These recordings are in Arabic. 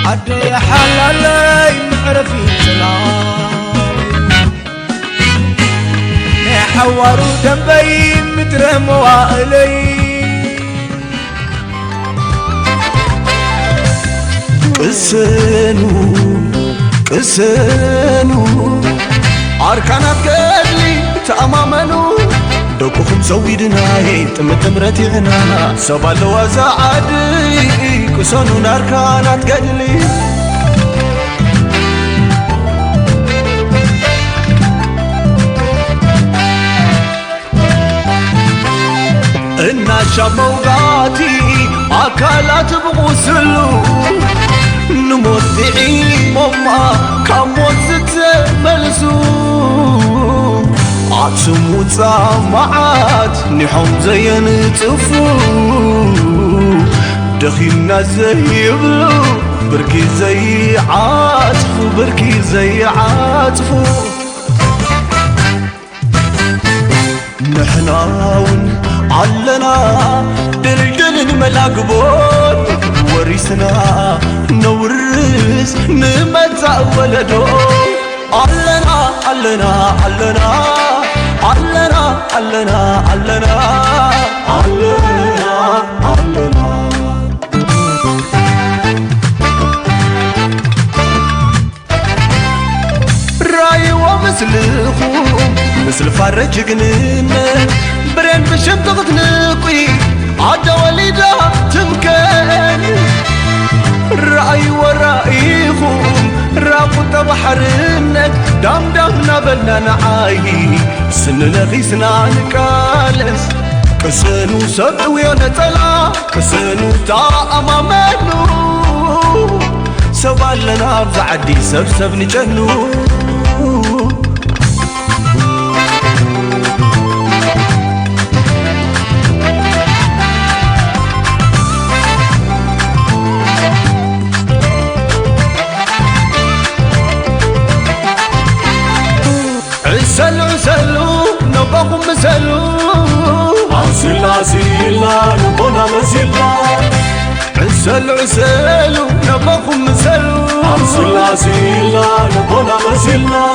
عدي حلالي معرفي سلام حوروا دنبي مدر موائلي قسنو عركانات قدلي تأمامنو دوكوكم زويدنا تمرتي غنا سبال وزعادي قسنو ناركانات قدلي الناشا موقاتي أكالات بغسلو نموذعي ماما كموت ستملسو عطسمو تسامعات نحوم زي نتفو دخيلنا زي يبلو بركي زي عاطفو بركي زي عاطفو نحناون علنا دلدل الملاقبون وريسنا نورس نمتع ولدو علنا علنا علنا علنا علنا علنا علنا علنا راي ومثلكم مثل فرج جنينة برين بشنطة نقي عدا وليدة تمكن رأي ورأيكم رافض بحرنك دام نبلنا نعاي سن لغيسنا نكالس كسنو سبعو ينتلا كسنو تا أمامنو سوالنا بزعدي سبسب نجنو عسلو نبغم مسلو عسلا نبغنا مسلا عسلو نبغم مسلو عسلا نبغنا مسلا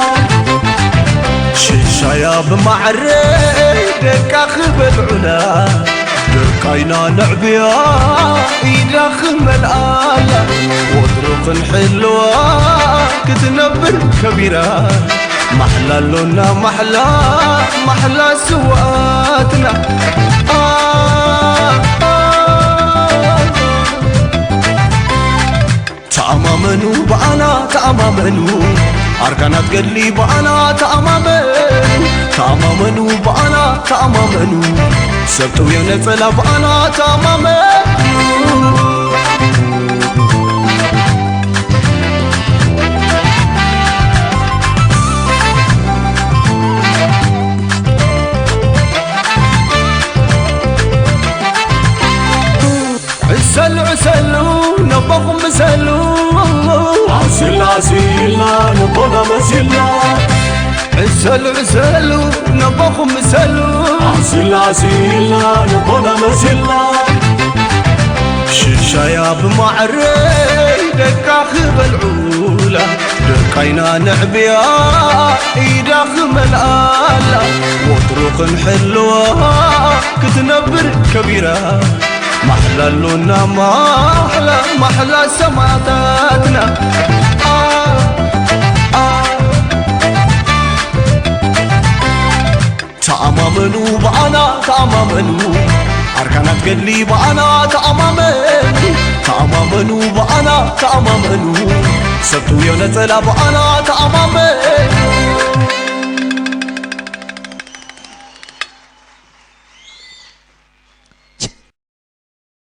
شايا بمعري دكا خبل علا دكاينا نعبيا إيدا خمل آلا وطرق حلوة كتنبر كبيرة محلى لنا محلى سواتنا تأمامنو بأنا تأمامنو أركانات قدلي بأنا تأمامنو بأنا تأمامنو سبتو ينفلا بأنا تأمامنو عسلو نبغم مسلو عسلا نبغنا مسلا عسلو نبغم مسلو عسلا نبغنا مسلا شايا بمعري دكا خبل عولا دكاينا نعبيا إيدا خمل آلا وطرق حلوة كتنبر كبيرة محلى لنا محلى سماتاتنا تأمامنو بأنا تأمامنو أركانات قدلي بأنا تأمامنو بأنا تأمامنو سبتو يونتلا بأنا تأمامنو